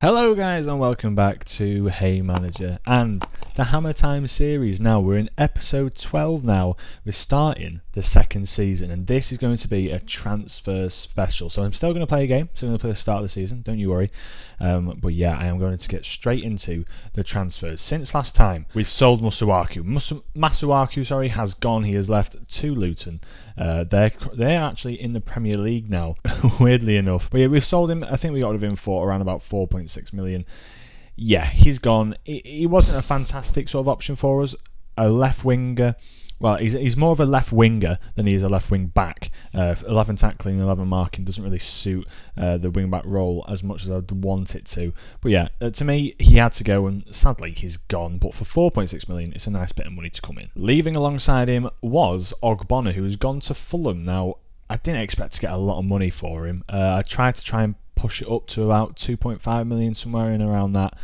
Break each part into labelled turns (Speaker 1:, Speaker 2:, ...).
Speaker 1: Hello guys and welcome back to Haymanager and the Hammer Time series. Now we're in episode 12 now. We're starting the second season and this is going to be a transfer special. So I'm still going to play a game, still going to play the start of the season, don't you worry. But yeah, I am going to get straight into the transfers. Since last time, we've sold Masuaku, has gone. He has left to Luton. They're actually in the Premier League now, weirdly enough. But yeah, we've sold him. I think we got rid of him for around about 4.6 million. Yeah, he's gone. He wasn't a fantastic sort of option for us. A left winger. Well, he's more of a left winger than he is a left wing back. 11 tackling, 11 marking doesn't really suit the wing back role as much as I'd want it to. But yeah, to me, he had to go, and sadly, he's gone. But for 4.6 million, it's a nice bit of money to come in. Leaving alongside him was Ogbonna, who has gone to Fulham. Now, I didn't expect to get a lot of money for him. I tried to try and push it up to about 2.5 million, somewhere in around that.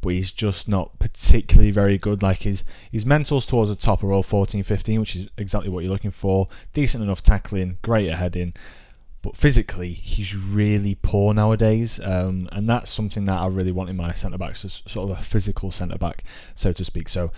Speaker 1: But he's just not particularly very good. Like his mentals towards the top are all 14-15, which is exactly what you're looking for. Decent enough tackling, great at heading. But physically, he's really poor nowadays. And that's something that I really want in my centre-backs, as sort of a physical centre-back, so to speak. So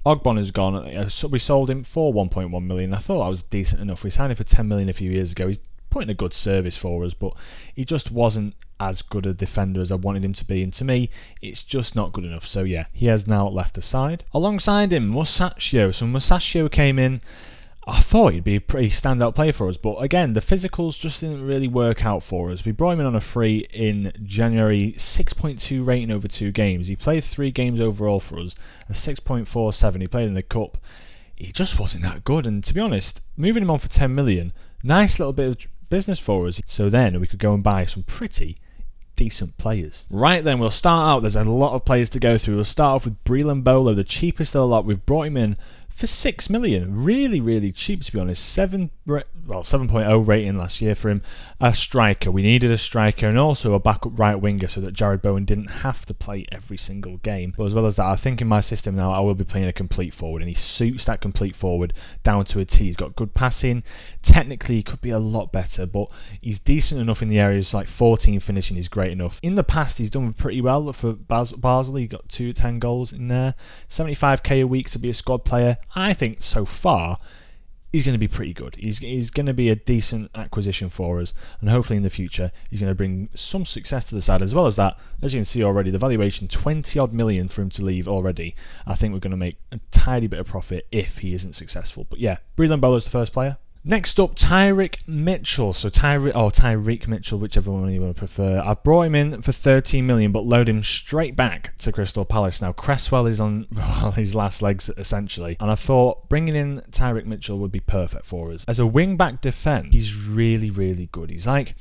Speaker 1: Ogbonna's gone. We sold him for 1.1 million. I thought that was decent enough. We signed him for 10 million a few years ago. He's putting a good service for us, but he just wasn't as good a defender as I wanted him to be, and to me it's just not good enough. So yeah, he has now left the side. Alongside him, Musacchio. So Musacchio came in. I thought he'd be a pretty standout player for us, but again, the physicals just didn't really work out for us. We brought him in on a free in January, 6.2 rating over 2 games. He played 3 games overall for us, a 6.47. He played in the Cup. He just wasn't that good, and to be honest, moving him on for 10 million, nice little bit of business for us. So then we could go and buy some pretty decent players. Right then, we'll start out. There's a lot of players to go through. We'll start off with Bolo, the cheapest of the lot. We've brought him in for 6 million. Really, really cheap, to be honest. 7.0 rating last year for him. A striker. We needed a striker and also a backup right winger so that Jared Bowen didn't have to play every single game. But as well as that, I think in my system now I will be playing a complete forward, and he suits that complete forward down to a T. He's got good passing. Technically, he could be a lot better, but he's decent enough in the areas. Like 14 finishing is great enough. In the past, he's done pretty well for Basel. He got 10 goals in there. 75k a week to be a squad player. I think so far he's going to be pretty good. He's going to be a decent acquisition for us, and hopefully in the future he's going to bring some success to the side. As well as that, as you can see already, the valuation 20 odd million for him to leave already. I think we're going to make a tidy bit of profit if he isn't successful. But yeah, Bolo is the first player. Next up, Tyrique Mitchell. So Tyrique Mitchell, whichever one you want to prefer. I brought him in for 13 million, but load him straight back to Crystal Palace. Now, Cresswell is on his last legs, essentially. And I thought bringing in Tyrique Mitchell would be perfect for us. As a wing-back defence, he's really, really good. He's like,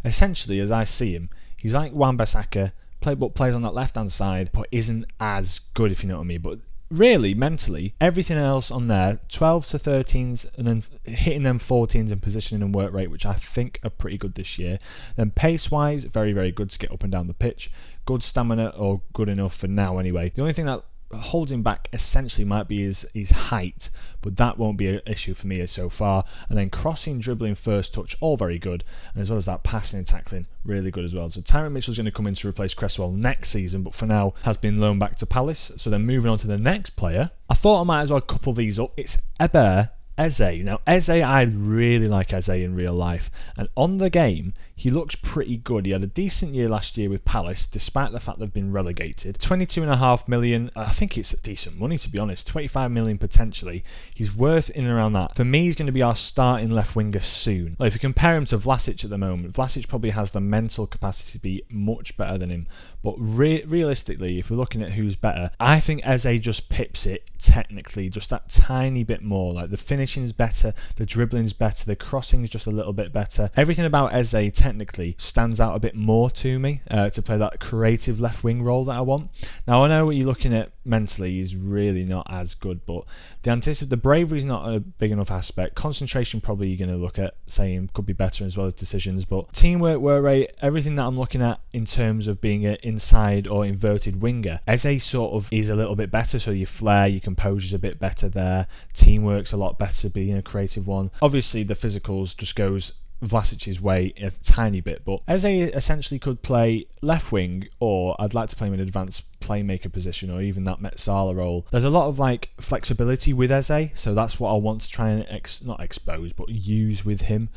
Speaker 1: essentially, as I see him, he's like Wan-Bissaka, but plays on that left-hand side, but isn't as good, if you know what I mean. But really, mentally, everything else on there, 12s to 13s, and then hitting them 14s in positioning and work rate, which I think are pretty good this year. Then pace-wise, very, very good to get up and down the pitch. Good stamina, or good enough for now anyway. The only thing that holds him back essentially might be his height, but that won't be an issue for me so far. And then crossing, dribbling, first touch, all very good, and as well as that passing and tackling, really good as well. So Tyrique Mitchell's going to come in to replace Cresswell next season, but for now has been loaned back to Palace. So then moving on to the next player, I thought I might as well couple these up. It's Eze. Now, Eze, I really like Eze in real life, and on the game, he looks pretty good. He had a decent year last year with Palace, despite the fact they've been relegated. 22.5 million, I think it's decent money, to be honest. 25 million potentially. He's worth in and around that. For me, he's going to be our starting left winger soon. Like, if you compare him to Vlasic at the moment, Vlasic probably has the mental capacity to be much better than him. But realistically, if we're looking at who's better, I think Eze just pips it technically, just that tiny bit more. Like, the finishing's better, the dribbling's better, the crossing's just a little bit better. Everything about Eze technically stands out a bit more to me to play that creative left wing role that I want. Now, I know what you're looking at mentally, he's really not as good, but the bravery's not a big enough aspect. Concentration, probably you're going to look at saying could be better, as well as decisions. But teamwork, work rate, everything that I'm looking at in terms of being an inside or inverted winger, Eze sort of is a little bit better. So your flair, your composure's a bit better there. Teamwork's a lot better, being a creative one. Obviously, the physicals just goes Vlasic's way a tiny bit, but Eze essentially could play left wing, or I'd like to play him in advanced playmaker position, or even that Metsala role. There's a lot of like flexibility with Eze, so that's what I want to try and not expose but use with him,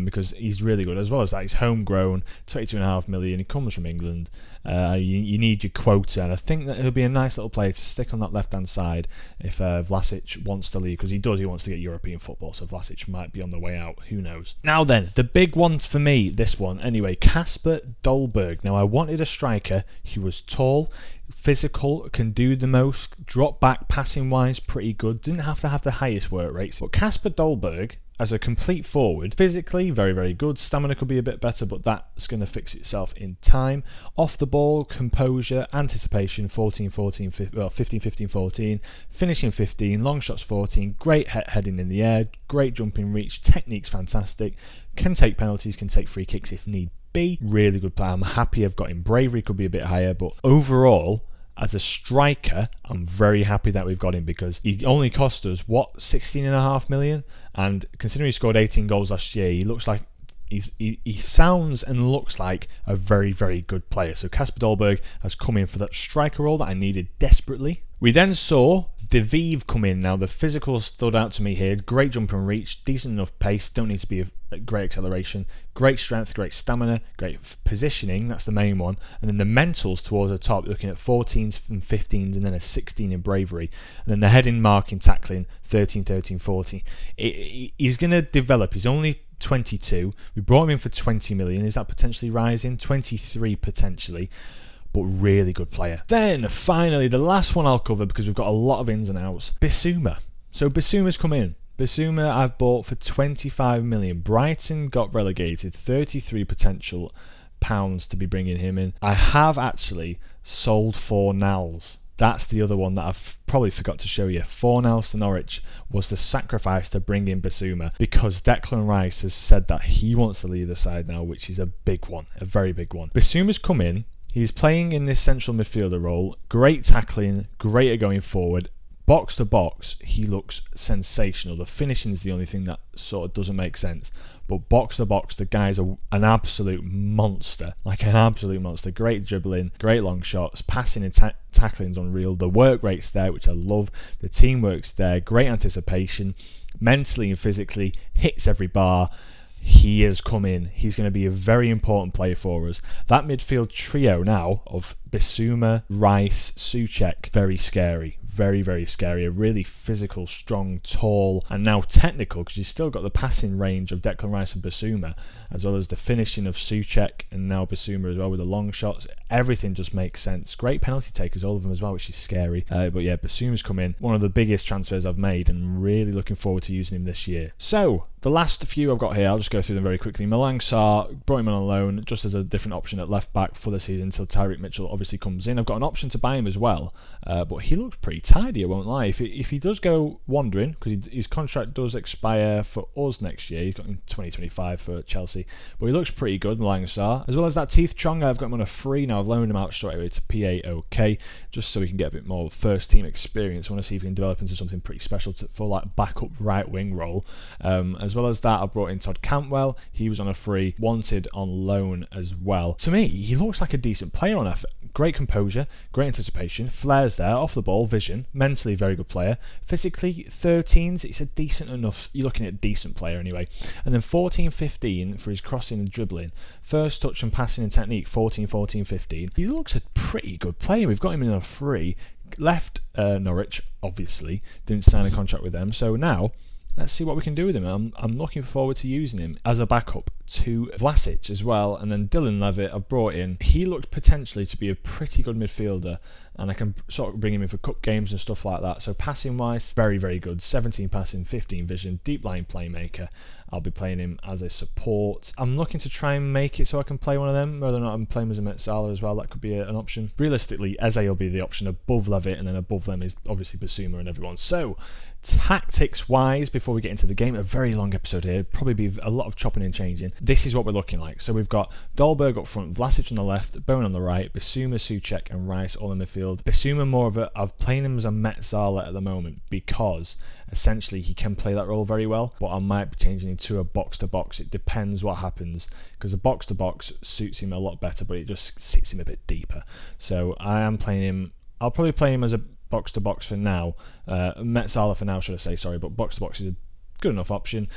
Speaker 1: because he's really good. As well as that, he's homegrown, 22.5 million, he comes from England. You need your quota, and I think that he'll be a nice little player to stick on that left hand side if Vlasic wants to leave, because he wants to get European football, so Vlasic might be on the way out, who knows. Now then, the big one for me, this one anyway, Kasper Dolberg. Now I wanted a striker who was tall, physical, can do the most, drop back passing wise pretty good, didn't have to have the highest work rates, but Kasper Dolberg as a complete forward, physically very, very good. Stamina could be a bit better, but that's going to fix itself in time. Off the ball, composure, anticipation, 15, 14. Finishing 15, long shots 14, great heading in the air, great jumping reach, technique's fantastic, can take penalties, can take free kicks if need be. Really good player. I'm happy I've got him. Bravery could be a bit higher, but overall, as a striker, I'm very happy that we've got him, because he only cost us, 16.5 million? And considering he scored 18 goals last year, he looks like he sounds and looks like a very, very good player. So Kasper Dolberg has come in for that striker role that I needed desperately. We then saw Devive come in. Now the physical stood out to me here. Great jump and reach, decent enough pace, don't need to be a great acceleration, great strength, great stamina, great positioning, that's the main one. And then the mentals towards the top, looking at 14s and 15s and then a 16 in bravery. And then the heading, marking, tackling, 13, 14. He's going to develop. He's only 22. We brought him in for 20 million. Is that potentially rising? 23 potentially. But really good player. Then finally, the last one I'll cover, because we've got a lot of ins and outs. Basuma. So Basuma's come in. Basuma I've bought for 25 million. Brighton got relegated. 33 potential pounds to be bringing him in. I have actually sold Fornals. That's the other one that I've probably forgot to show you. Fornals to Norwich was the sacrifice to bring in Basuma, because Declan Rice has said that he wants to leave the side now, which is a big one, a very big one. Basuma's come in. He's playing in this central midfielder role. Great tackling, great at going forward. Box to box, he looks sensational. The finishing is the only thing that sort of doesn't make sense. But box to box, the guy's an absolute monster. Like an absolute monster. Great dribbling, great long shots, passing and tackling's unreal. The work rate's there, which I love. The teamwork's there. Great anticipation. Mentally and physically, hits every bar. He has come in. He's going to be a very important player for us. That midfield trio now of Basuma, Rice, Souček, very scary. Very, very scary. A really physical, strong, tall, and now technical, because you've still got the passing range of Declan Rice and Basuma, as well as the finishing of Souček and now Basuma as well with the long shots. Everything just makes sense. Great penalty takers, all of them as well, which is scary. But yeah, Basuma's come in. One of the biggest transfers I've made, and I'm really looking forward to using him this year. So, the last few I've got here, I'll just go through them very quickly. Malang Sarr, brought him on loan just as a different option at left back for the season until Tyrique Mitchell obviously comes in. I've got an option to buy him as well, but he looks pretty tidy, I won't lie. If he does go wandering, because his contract does expire for us next year, he's got in 2025 for Chelsea, but he looks pretty good, Malang Sarr. As well as that Teeth Chong, I've got him on a free. Now I've loaned him out straight away to PAOK, just so we can get a bit more first team experience. I want to see if we can develop into something pretty special for like backup right wing role. As well as that, I've brought in Todd Cantwell. He was on a free, wanted on loan as well. To me, he looks like a decent player on effort. Great composure, great anticipation, flares there, off the ball, vision, mentally very good player. Physically, 13s, it's a decent enough, you're looking at a decent player anyway. And then 14, 15 for his crossing and dribbling. First touch and passing and technique, 14, 15. He looks a pretty good player. We've got him in a free. Left Norwich, obviously, didn't sign a contract with them. So now, let's see what we can do with him. I'm looking forward to using him as a backup to Vlasic as well. And then Dylan Levitt I've brought in. He looked potentially to be a pretty good midfielder, and I can sort of bring him in for cup games and stuff like that. So passing wise, very, very good. 17 passing, 15 vision, deep line playmaker. I'll be playing him as a support. I'm looking to try and make it so I can play one of them, whether or not I'm playing as a Metsala as well. That could be an option. Realistically, Eze will be the option above Levitt, and then above them is obviously Basuma and everyone. So, tactics wise, before we get into the game, a very long episode here, probably be a lot of chopping and changing. This is what we're looking like. So we've got Dolberg up front, Vlasic on the left, Bowen on the right, Basuma, Souček and Rice all in midfield. midfield. Basuma more of a... I'm playing him as a Metzala at the moment because essentially he can play that role very well, but I might be changing him to a box-to-box. It depends what happens, because a box-to-box suits him a lot better, but it just sits him a bit deeper. So I am playing him... I'll probably play him as a box-to-box for now. Metzala for now, should I say, sorry, but box-to-box is a good enough option.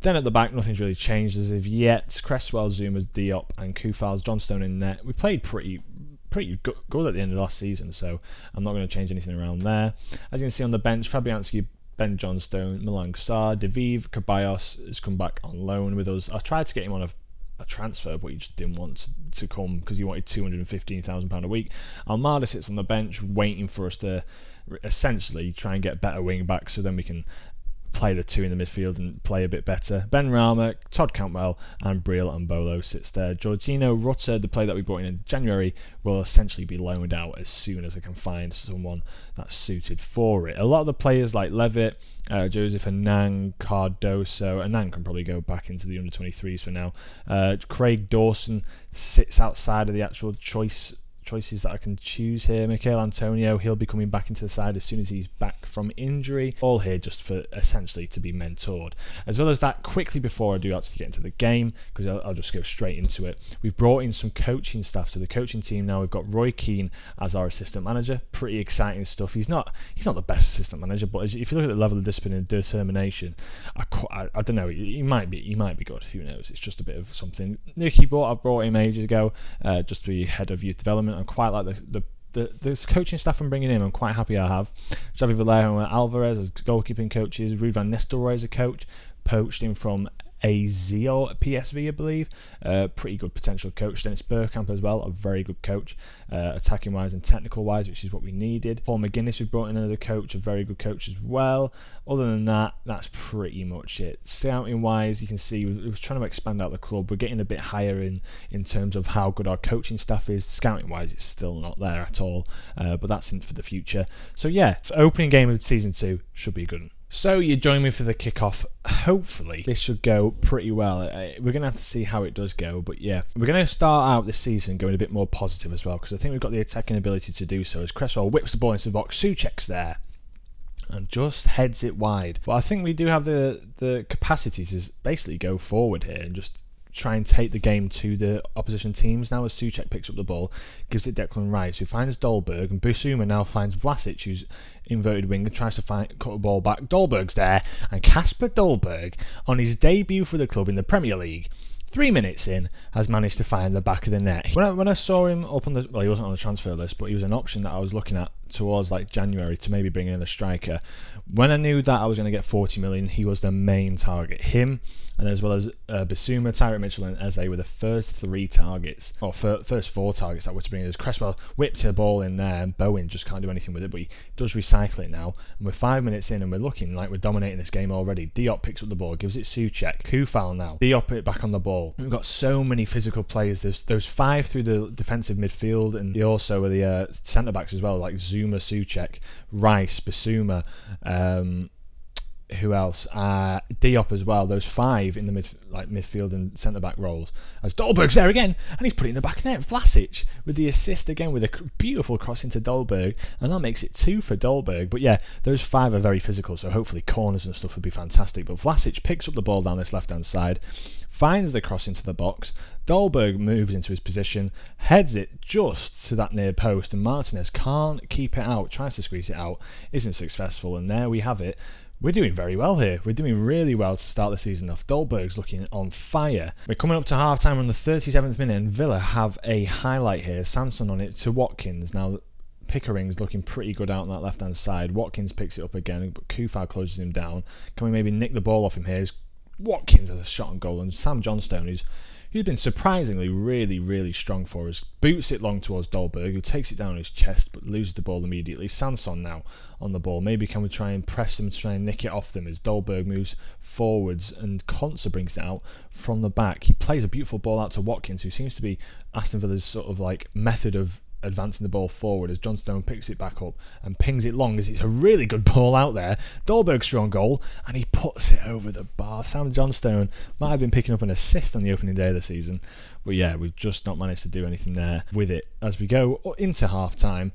Speaker 1: Then at the back, nothing's really changed as of yet. Cresswell, Zuma's, Diop and Koufal's, Johnstone in net. We played pretty good at the end of last season, so I'm not going to change anything around there. As you can see on the bench, Fabianski, Ben Johnstone, Malang Sarr, Deviv, Caballos has come back on loan with us. I tried to get him on a transfer, but he just didn't want to come because he wanted £215,000 a week. Almada sits on the bench waiting for us to essentially try and get better wing backs, so then we can play the two in the midfield and play a bit better. Ben Rama, Todd Cantwell and Briel and Bolo sits there. Jorginho Rutter, the player that we brought in January, will essentially be loaned out as soon as I can find someone that's suited for it. A lot of the players like Levitt, Joseph Anang, Cardoso. Anang can probably go back into the under-23s for now. Craig Dawson sits outside of the actual choices that I can choose here. Michael Antonio, he'll be coming back into the side as soon as he's back from injury. All here just for essentially to be mentored. As well as that, quickly before I do actually get into the game, because I'll just go straight into it, we've brought in some coaching staff to the coaching team now. We've got Roy Keane as our assistant manager. Pretty exciting stuff. He's not the best assistant manager, but if you look at the level of discipline and determination, I don't know, he might be good. Who knows? It's just a bit of something. Nicky I've brought him ages ago, just to be head of youth development. I'm quite like the coaching staff I'm bringing in. I'm quite happy I have Xavi Vallejo and Alvarez as goalkeeping coaches. Ruud van Nistelrooy as a coach, poached him from AZ or PSV, I believe. Pretty good potential coach. Dennis Bergkamp as well, a very good coach, attacking wise and technical wise, which is what we needed. Paul McGuinness we brought in as a coach, a very good coach as well. Other than that, that's pretty much it. Scouting wise, you can see we're trying to expand out the club. We're getting a bit higher in terms of how good our coaching staff is. Scouting wise, it's still not there at all, but that's in for the future. So yeah, opening game of season 2 should be a good one. So you join me for the kickoff. Hopefully this should go pretty well. We're going to have to see how it does go, but yeah, we're going to start out this season going a bit more positive as well, because I think we've got the attacking ability to do so. As Cresswell whips the ball into the box, Souček's there and just heads it wide. But I think we do have the capacity to basically go forward here and just try and take the game to the opposition teams. Now as Souček picks up the ball, gives it Declan Rice, who finds Dolberg, and Basuma now finds Vlasic, who's inverted wing, and tries to cut the ball back. Dolberg's there, and Kasper Dolberg, on his debut for the club in the Premier League, 3 minutes in, has managed to find the back of the net. When I saw him up on he wasn't on the transfer list, but he was an option that I was looking at towards like January to maybe bring in a striker. When I knew that I was going to get 40 million, he was the main target. Him, and as well as Basuma, Tyrique Mitchell and Eze were the first 3 targets, or first 4 targets that were to bring in. As Cresswell whipped the ball in there, and Bowen just can't do anything with it, but he does recycle it now. And we're 5 minutes in, and we're looking like we're dominating this game already. Diop picks up the ball, gives it Souček. Koufal now. Diop it back on the ball. We've got so many physical players. There's those 5 through the defensive midfield, and also the centre backs as well, like Zuma, Souček, Rice, Basuma. Who else? Diop as well. Those 5 in the midfield and centre back roles. As Dolberg's there again, and he's put it in the back of the net. Vlasic with the assist again with a beautiful cross into Dolberg, and that makes it 2 for Dolberg. But yeah, those 5 are very physical, so hopefully corners and stuff would be fantastic. But Vlasic picks up the ball down this left hand side, finds the cross into the box. Dolberg moves into his position, heads it just to that near post, and Martinez can't keep it out, tries to squeeze it out, isn't successful, and there we have it. We're doing very well here. We're doing really well to start the season off. Dolberg's looking on fire. We're coming up to half-time on the 37th minute, and Villa have a highlight here. Sanson on it to Watkins. Now, Pickering's looking pretty good out on that left-hand side. Watkins picks it up again, but Koufal closes him down. Can we maybe nick the ball off him here? Watkins has a shot on goal, and Sam Johnstone, who's been surprisingly really, really strong for us, boots it long towards Dolberg, who takes it down his chest but loses the ball immediately. Sanson now on the ball. Maybe can we try and press them to try and nick it off them as Dolberg moves forwards, and Konsa brings it out from the back. He plays a beautiful ball out to Watkins, who seems to be Aston Villa's sort of like method of advancing the ball forward, as Johnstone picks it back up and pings it long, as it's a really good ball out there. Dolberg's through on goal, and he puts it over the bar. Sam Johnstone might have been picking up an assist on the opening day of the season, but yeah, we've just not managed to do anything there with it. As we go into half time,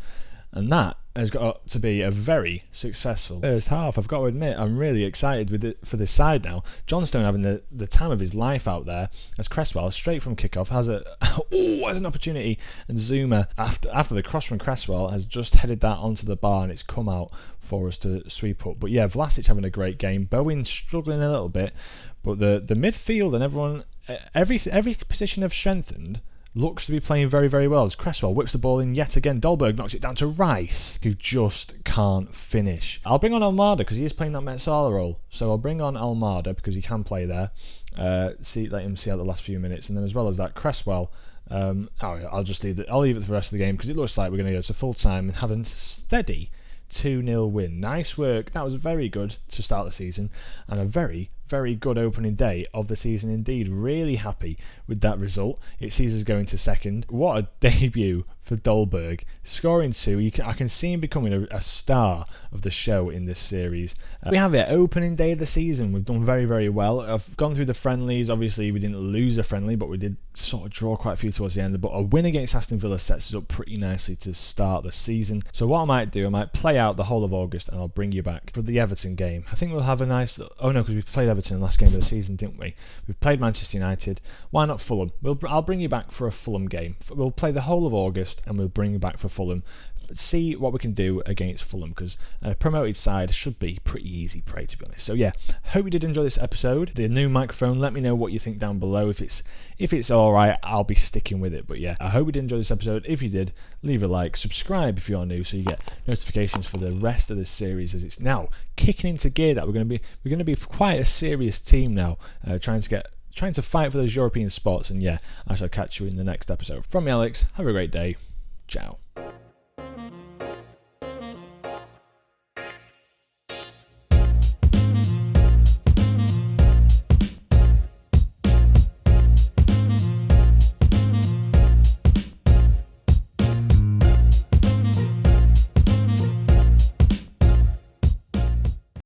Speaker 1: And that has got to be a very successful first half. I've got to admit, I'm really excited with it for this side now. Johnstone having the time of his life out there as Cresswell, straight from kickoff, has an opportunity, and Zuma, after the cross from Cresswell, has just headed that onto the bar, and it's come out for us to sweep up. But yeah, Vlasic having a great game. Bowen struggling a little bit, but the midfield and everyone, every position have strengthened. Looks to be playing very, very well as Cresswell whips the ball in yet again. Dolberg knocks it down to Rice, who just can't finish. I'll bring on Almada because he is playing that Metsala role. So I'll bring on Almada because he can play there. Let him see out the last few minutes. And then as well as that, Cresswell, I'll leave it for the rest of the game because it looks like we're going to go to full time and have a steady 2-0 win. Nice work. That was very good to start the season and a very, very good opening day of the season indeed. Really happy with that result. It sees us going to second. What a debut for Dolberg. Scoring 2. I can see him becoming a star of the show in this series. We have it. Opening day of the season. We've done very, very well. I've gone through the friendlies. Obviously, we didn't lose a friendly, but we did sort of draw quite a few towards the end. But a win against Aston Villa sets us up pretty nicely to start the season. So what I might do, I might play out the whole of August and I'll bring you back for the Everton game. I think we'll have a nice... Oh no, because we played Everton in the last game of the season, didn't we? We've played Manchester United. Why not Fulham? I'll bring you back for a Fulham game. We'll play the whole of August and we'll bring you back for Fulham. See what we can do against Fulham because a promoted side should be pretty easy prey, to be honest. So yeah, hope you did enjoy this episode. The new microphone, let me know what you think down below. If it's alright, I'll be sticking with it. But yeah, I hope you did enjoy this episode. If you did, leave a like, subscribe if you're new so you get notifications for the rest of this series as it's now kicking into gear. That we're going to be quite a serious team now, trying to fight for those European spots. And yeah, I shall catch you in the next episode. From me, Alex, have a great day. Ciao.